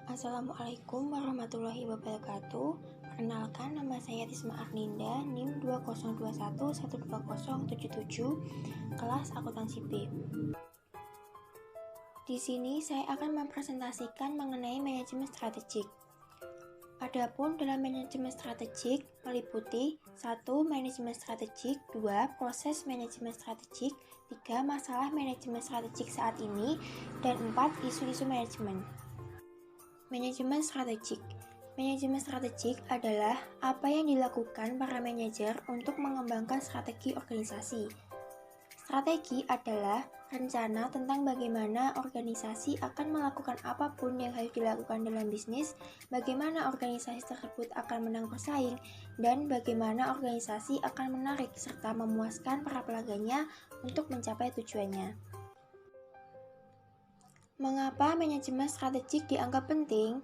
Assalamualaikum warahmatullahi wabarakatuh. Perkenalkan, nama saya Risma Arninda, NIM 2021120077, kelas akuntansi B. Di sini saya akan mempresentasikan mengenai manajemen strategik. Adapun dalam manajemen strategik meliputi 1. Manajemen strategik, 2. Proses manajemen strategik, 3. Masalah manajemen strategik saat ini, dan 4. Isu-isu manajemen. Manajemen strategik. Manajemen strategik adalah apa yang dilakukan para manajer untuk mengembangkan strategi organisasi. Strategi adalah rencana tentang bagaimana organisasi akan melakukan apapun yang harus dilakukan dalam bisnis, bagaimana organisasi tersebut akan menang bersaing, dan bagaimana organisasi akan menarik serta memuaskan para pelanggannya untuk mencapai tujuannya. Mengapa manajemen strategik dianggap penting?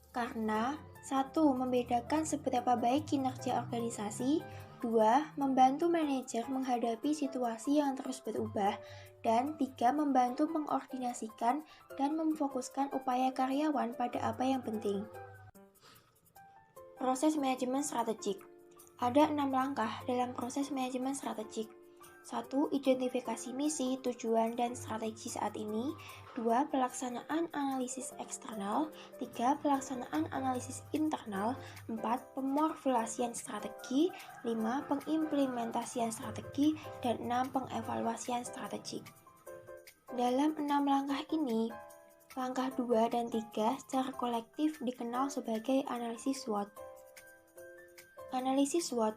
Karena 1. Membedakan seberapa baik kinerja organisasi, 2. Membantu manajer menghadapi situasi yang terus berubah, dan 3. Membantu mengkoordinasikan dan memfokuskan upaya karyawan pada apa yang penting. Proses manajemen strategik. Ada 6 langkah dalam proses manajemen strategik. 1. Identifikasi misi, tujuan, dan strategi saat ini. 2. Pelaksanaan analisis eksternal. 3. Pelaksanaan analisis internal. 4. Pemorfulasian strategi. 5. Pengimplementasian strategi. Dan 6. Pengevaluasian strategi. Dalam 6 langkah ini, langkah 2 dan 3 secara kolektif dikenal sebagai analisis SWOT. Analisis SWOT,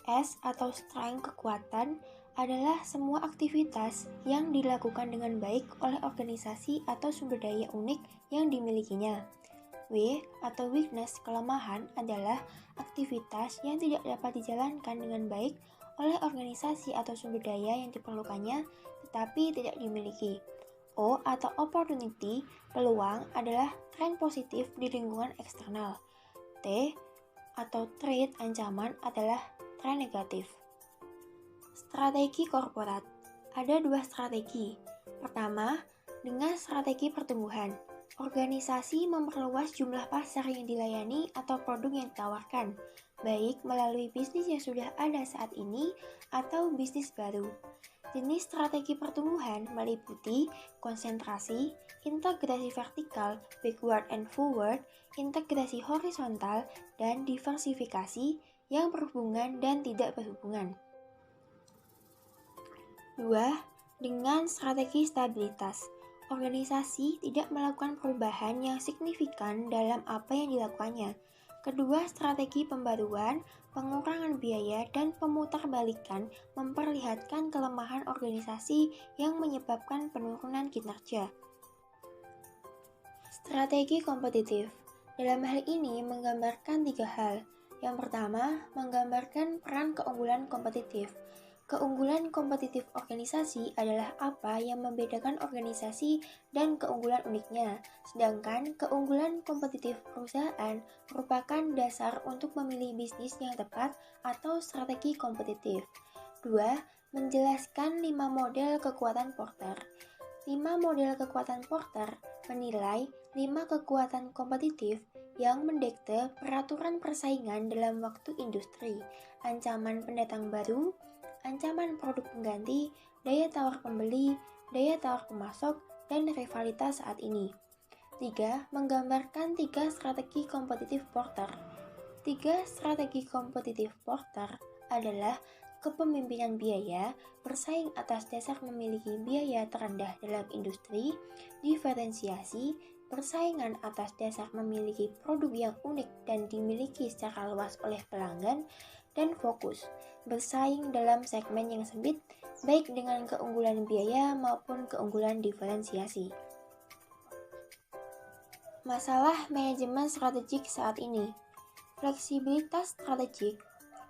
S atau strength kekuatan, adalah semua aktivitas yang dilakukan dengan baik oleh organisasi atau sumber daya unik yang dimilikinya. W atau weakness, kelemahan, adalah aktivitas yang tidak dapat dijalankan dengan baik oleh organisasi atau sumber daya yang diperlukannya tetapi tidak dimiliki. O atau opportunity, peluang, adalah tren positif di lingkungan eksternal. T atau threat, ancaman, adalah tren negatif. Strategi korporat. Ada 2 strategi. Pertama, dengan strategi pertumbuhan. Organisasi memperluas jumlah pasar yang dilayani atau produk yang ditawarkan, baik melalui bisnis yang sudah ada saat ini atau bisnis baru. Jenis strategi pertumbuhan meliputi konsentrasi, integrasi vertikal, backward and forward, integrasi horizontal, dan diversifikasi yang berhubungan dan tidak berhubungan. 2. Dengan strategi stabilitas. Organisasi tidak melakukan perubahan yang signifikan dalam apa yang dilakukannya. Kedua strategi pembaruan, pengurangan biaya, dan pemutarbalikan memperlihatkan kelemahan organisasi yang menyebabkan penurunan kinerja. Strategi kompetitif. Dalam hal ini menggambarkan 3 hal. Yang pertama, menggambarkan peran keunggulan kompetitif. Keunggulan kompetitif organisasi adalah apa yang membedakan organisasi dan keunggulan uniknya, sedangkan keunggulan kompetitif perusahaan merupakan dasar untuk memilih bisnis yang tepat atau strategi kompetitif. 2. Menjelaskan 5 model kekuatan Porter. 5 model kekuatan Porter menilai 5 kekuatan kompetitif yang mendikte peraturan persaingan dalam waktu industri, ancaman pendatang baru, ancaman produk pengganti, daya tawar pembeli, daya tawar pemasok, dan rivalitas saat ini. 3. Menggambarkan 3 strategi kompetitif Porter. 3 strategi kompetitif Porter adalah kepemimpinan biaya, bersaing atas dasar memiliki biaya terendah dalam industri, diferensiasi, persaingan atas dasar memiliki produk yang unik dan dimiliki secara luas oleh pelanggan, dan fokus, bersaing dalam segmen yang sempit, baik dengan keunggulan biaya maupun keunggulan diferensiasi. Masalah manajemen strategik saat ini. Fleksibilitas strategik,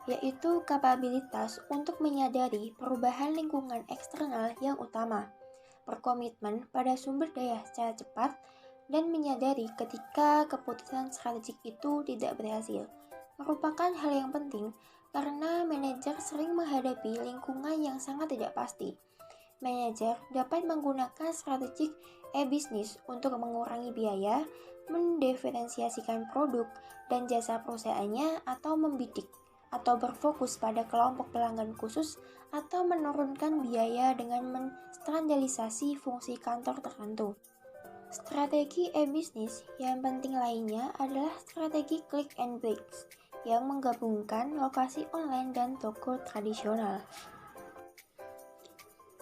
yaitu kapabilitas untuk menyadari perubahan lingkungan eksternal yang utama, berkomitmen pada sumber daya secara cepat, dan menyadari ketika keputusan strategik itu tidak berhasil, merupakan hal yang penting karena manajer sering menghadapi lingkungan yang sangat tidak pasti. Manajer dapat menggunakan strategic e-bisnis untuk mengurangi biaya, mendiferensiasikan produk dan jasa perusahaannya atau membidik atau berfokus pada kelompok pelanggan khusus atau menurunkan biaya dengan menstandarisasi fungsi kantor tertentu. Strategi e-bisnis yang penting lainnya adalah strategi click and bricks yang menggabungkan lokasi online dan toko tradisional.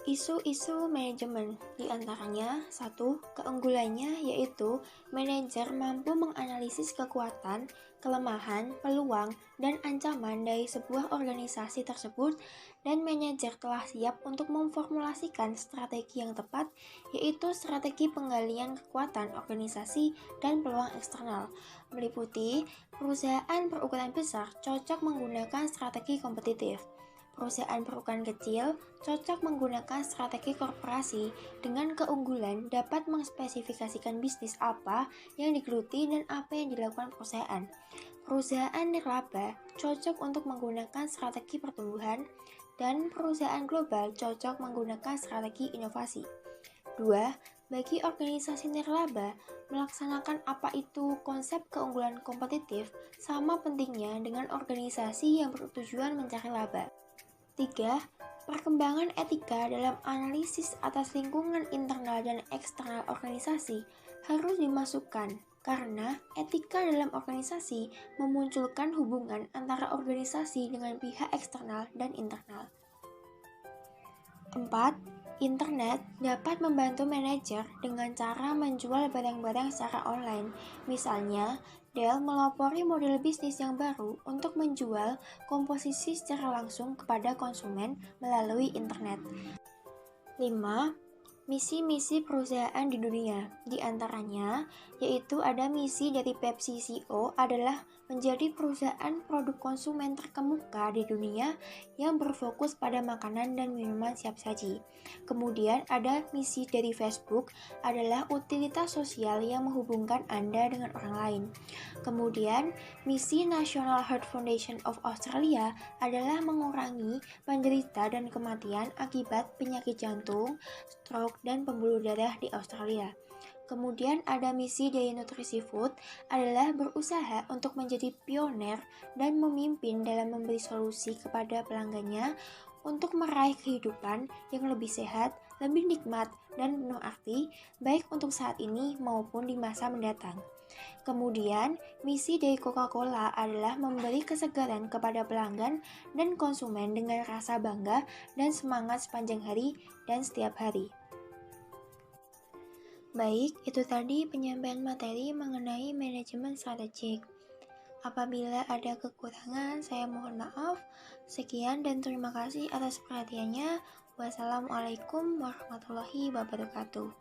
Isu-isu manajemen diantaranya, satu, keunggulannya yaitu manajer mampu menganalisis kekuatan, kelemahan, peluang, dan ancaman dari sebuah organisasi tersebut dan manajer telah siap untuk memformulasikan strategi yang tepat yaitu strategi penggalian kekuatan organisasi dan peluang eksternal meliputi perusahaan berukuran besar cocok menggunakan strategi kompetitif. Perusahaan berukuran kecil cocok menggunakan strategi korporasi dengan keunggulan dapat mengspesifikasikan bisnis apa yang digeluti dan apa yang dilakukan perusahaan. Perusahaan nirlaba cocok untuk menggunakan strategi pertumbuhan dan perusahaan global cocok menggunakan strategi inovasi. 2. Bagi organisasi nirlaba, melaksanakan apa itu konsep keunggulan kompetitif sama pentingnya dengan organisasi yang bertujuan mencari laba. 3. Perkembangan etika dalam analisis atas lingkungan internal dan eksternal organisasi harus dimasukkan karena etika dalam organisasi memunculkan hubungan antara organisasi dengan pihak eksternal dan internal. 4. Internet dapat membantu manajer dengan cara menjual barang-barang secara online. Misalnya, Dell melopori model bisnis yang baru untuk menjual komposisi secara langsung kepada konsumen melalui internet. 5. Misi-misi perusahaan di dunia, di antaranya yaitu ada misi dari PepsiCo adalah menjadi perusahaan produk konsumen terkemuka di dunia yang berfokus pada makanan dan minuman siap saji. Kemudian ada misi dari Facebook adalah utilitas sosial yang menghubungkan Anda dengan orang lain. Kemudian misi National Heart Foundation of Australia adalah mengurangi penderita dan kematian akibat penyakit jantung, stroke, dan pembuluh darah di Australia. Kemudian ada misi dari Nutrisi Food adalah berusaha untuk menjadi pioner dan memimpin dalam memberi solusi kepada pelanggannya untuk meraih kehidupan yang lebih sehat, lebih nikmat, dan penuh arti, baik untuk saat ini maupun di masa mendatang. Kemudian, misi dari Coca-Cola adalah memberi kesegaran kepada pelanggan dan konsumen dengan rasa bangga dan semangat sepanjang hari dan setiap hari. Baik, itu tadi penyampaian materi mengenai manajemen strategik. Apabila ada kekurangan, saya mohon maaf. Sekian dan terima kasih atas perhatiannya. Wassalamualaikum warahmatullahi wabarakatuh.